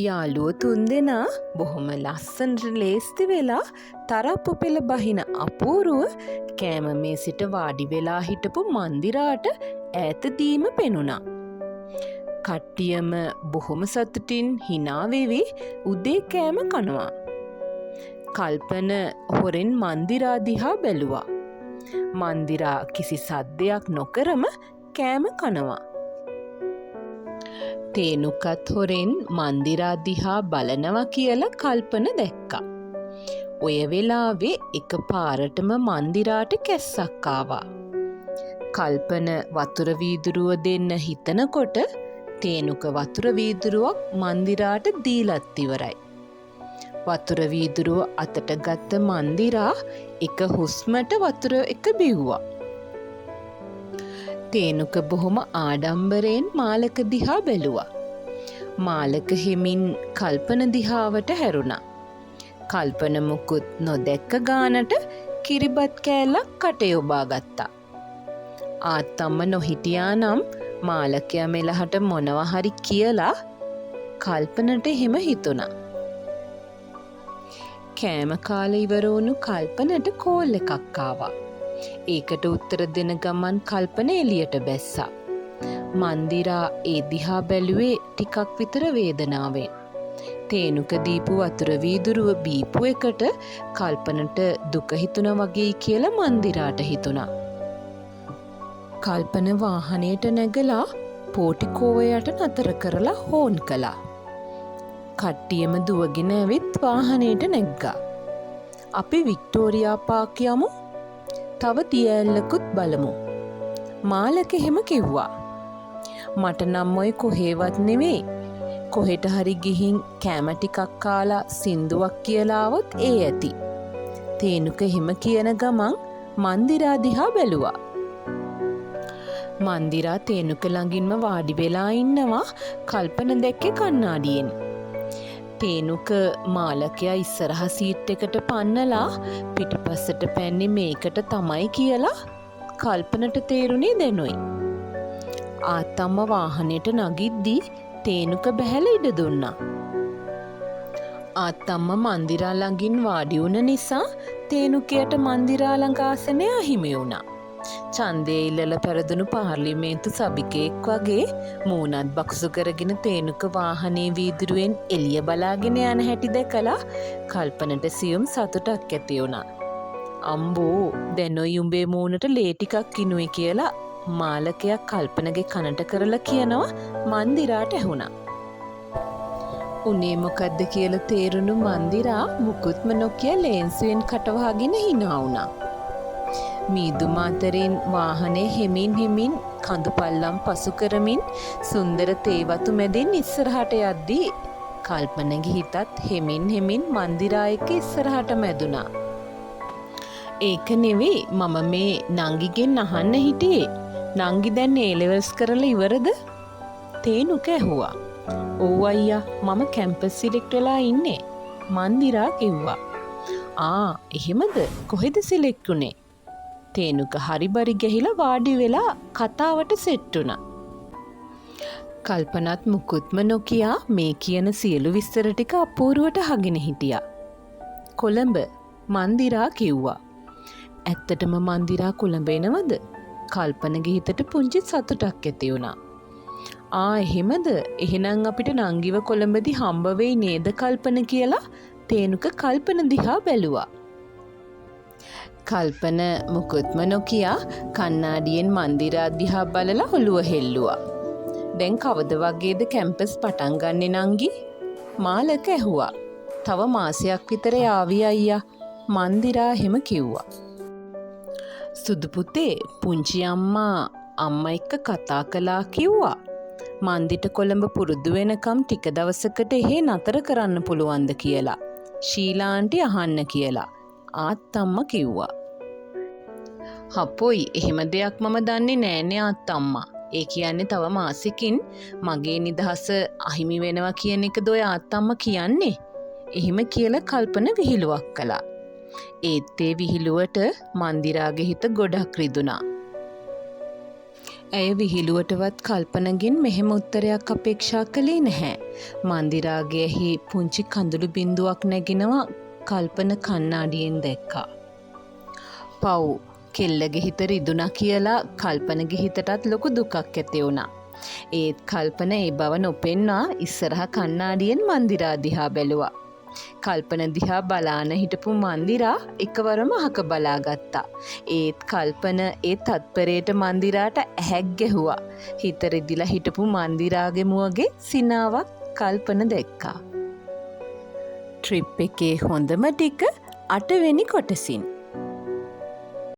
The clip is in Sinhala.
යාළුවෝ තුන්දෙනා බොහොම ලස්සනට ලේස්ති වෙලා තරප්පු පෙළ බහින අපූරුව කෑම මේසෙට වාඩි වෙලා හිටපු මන්දිරාට ඈතදීම පෙනුණා. කට්ටියම බොහොම සතුටින් හිනා වෙවි උදේ කෑම කනවා. කල්පන හොරෙන් මන්දිරා දිහා බැලුවා. මන්දිරා කිසි සද්දයක් නොකරම කෑම කනවා. තේනුකත් හොරෙන් මන්දිරා දිහා බලනවා කියලා කල්පන දැක්කා. ඔය වෙලාවේ එක පාරටම මන්දිරාට කැස්සක් ආවා. කල්පන වතුර වීදුරුව දෙන්න හිතනකොට තේනුක වතුර වීදුරුවක් මන්දිරාට දීලත් ඉවරයි. වතුර වීදුරුව අතට ගත්ත මන්දිරා එක හුස්මට වතුර එක බිව්වා. තේනුක බොහොම ආඩම්බරයෙන් මාලක දිහා බැලුවා. මාලක හිමින් කල්පන දිහාවට හැරුණා. කල්පන මුකුත් නොදැක්ක ගානට කිරිබත් කෑල්ලක් කටේ ඔබා ගත්තා. ආත්තම්ම නොහිටියා නම් මාලකයා මෙලහට මොනවා හරි කියලා කල්පනට එහෙම හිතුණා. කෑම කාලේ ඉවර වුණු කල්පනට කෝල් එකක් ආවා. ඒකට උත්තර දෙන ගමන් කල්පන එළියට බැස්සා. මන්දිරා ඒ දිහා බැලුවේ ටිකක් විතර වේදනාවෙන්. තේනුක දීපු වතුර වීදුරුව බීපු එකට කල්පනට දුක හිතුණා වගේ කියලා මන්දිරාට හිතුණා. කල්පන වාහනයට නැගලා පෝටිකෝවයට නතර කරලා හෝන් කළා. කට්ටියම දුවගෙන ඇවිත් වාහනයට නැග්ගා. අපි වික්ටෝරියා පාක් යමු. තව තියැලකුත් බලමු. මාලක එහෙම කිව්වා. මට නම් ඔය කොහේවත් නෙවෙයි. කොහෙට හරි ගිහින් කෑම ටිකක් කාලා සින්දුවක් කියලා આવොත් ඒ ඇති. තේනුක එහෙම කියන ගමන් මන්දිරා දිහා බැලුවා. මන්දිරා තේනුක ළඟින්ම වාඩි වෙලා ඉන්නවා කල්පන දැක්කේ කණ්ණාඩියෙන්. තේනුක මාලකයා ඉස්සරහ සීට් එකට පන්නලා පිටිපස්සට පැන්නේ මේකට තමයි කියලා කල්පනට තේරුණේ දැනුයි. ආත්තම්ම වාහනයට නගිද්දී තේනුක බැහැලා ඉඩ දුන්නා. ආත්තම්ම මන්දිරා ළඟින් වාඩි වුණ නිසා තේනුකයට මන්දිරා ළඟ ආසනය අහිමි වුණා. ඡන්දය ඉල්ලලා පෙරදුණු පාර්ලිමේන්තු සභිකයෙක් වගේ මූණත් බක්සු කරගෙන තේනුක වාහනේ වීදුරුවෙන් එළිය බලාගෙන යන හැටි දැකලා කල්පනට සියුම් සතුටක් ඇති වුණා. අම්බෝ දැනොයි උඹේ මූණට ලේ ටිකක් කිනුයි කියලා මාලකයා කල්පනගේ කනට කරලා කියනවා මන්දිරාට ඇහුණා. උනේ මොකද්ද කියලා තේරුණු මන්දිරා මුකුත්ම නොකිය ලේන්සුවෙන් කටවහගෙන hina වුණා. මීදුම අතරින් වාහනේ හිමින් කඳු පල්ලම් පසු කරමින් සුන්දර තේවතු මැදින් ඉස්සරහට යද්දී කල්පනගේ හිතත් හිමින් මන්දිරා එක්ක ඉස්සරහට මැදුණා. ඒක නෙවෙයි මම මේ නංගිගෙන් අහන්න හිටියේ. නංගි දැන් A levels කරලා ඉවරද? තේනුක ඇහුවා. "ඔව් අයියා මම කැම්පස් සිලෙක්ට් වෙලා ඉන්නේ." මන්දිරා කිව්වා. "ආ එහෙමද? කොහෙද සිලෙක්ට් උනේ?" තේනුක හරිබරි ගහිලා වාඩි වෙලා කතාවට සෙට් වුණා. කල්පනත් මුකුත්ම නොකියා මේ කියන සියලු විස්තර ටික අපූරුවට අහගෙන හිටියා. "කොළඹ" මන්දිරා කිව්වා. "ඇත්තටම මන්දිරා කොළඹ එනවද?" කල්පනගේ හිතට පුංචි සතුටක් ඇති වුණා. "ආ එහෙමද? එහෙනම් අපිට නංගිව කොළඹදී හම්බ වෙයි නේද කල්පන" කියලා තේනුක කල්පන දිහා බැලුවා. කල්පන මුකුත්ම නොකියා කණ්ණාඩියෙන් මන්දිරා දිහා බලලා ඔළුව හෙල්ලුවා. "දැන් කවද වගේද කැම්පස් පටන් ගන්නෙ නංගි?" මාලක ඇහුවා. "තව මාසයක් විතර යාවි අයියා." මන්දිරා එහෙම කිව්වා. "සුදු පුතේ පුංචි අම්මා එක්ක කතා කළා කිව්වා මන්දිට කොළඹ පුරුදු වෙනකම් ටික දවසකට එහෙ නතර කරන්න පුළුවන්ද කියලා. ශීලා ආන්ටි අහන්න කියලා." ආත්තම්මා කිව්වා. "හපොයි එහෙම දෙයක් මම දන්නේ නෑනේ ආත්තම්මා. ඒ කියන්නේ තව මාසෙකින් මගේ නිදහස අහිමි වෙනවා කියන එකද ඔය ආත්තම්මා කියන්නේ?" එහෙම කියලා කල්පන විහිළුවක් කළා. ඒත් ඒ විහිළුවට මන්දිරාගේ හිත ගොඩක් රිදුනා. ඇය විහිළුවටවත් කල්පනගෙන් මෙහෙම උත්තරයක් අපේක්ෂා කළේ නැහැ. මන්දිරාගේහි පුංචි කඳුළු බින්දුවක් නැගෙනවා කල්පන කණ්ණාඩියෙන් දැක්කා. පව් කෙල්ලගේ හිත රිදුනා කියලා කල්පනගේ හිතටත් ලොකු දුකක් ඇති වුණා. ඒත් කල්පන ඒ බව නොපෙන්වා ඉස්සරහ කණ්ණාඩියෙන් මන්දිරා දිහා බැලුවා. කල්පන දිහා බලාන හිටපු මන්දිරා එකවරම අහක බලාගත්තා. ඒත් කල්පන ඒ තත්පරයට මන්දිරාට ඇහැක් ගැහුවා. හිත රිදිලා හිටපු මන්දිරාගේ මුවගේ සිනාවක් කල්පන දැක්කා. ට්‍රිප් එකේ හොඳම ටික 8 වෙනි කොටසින්.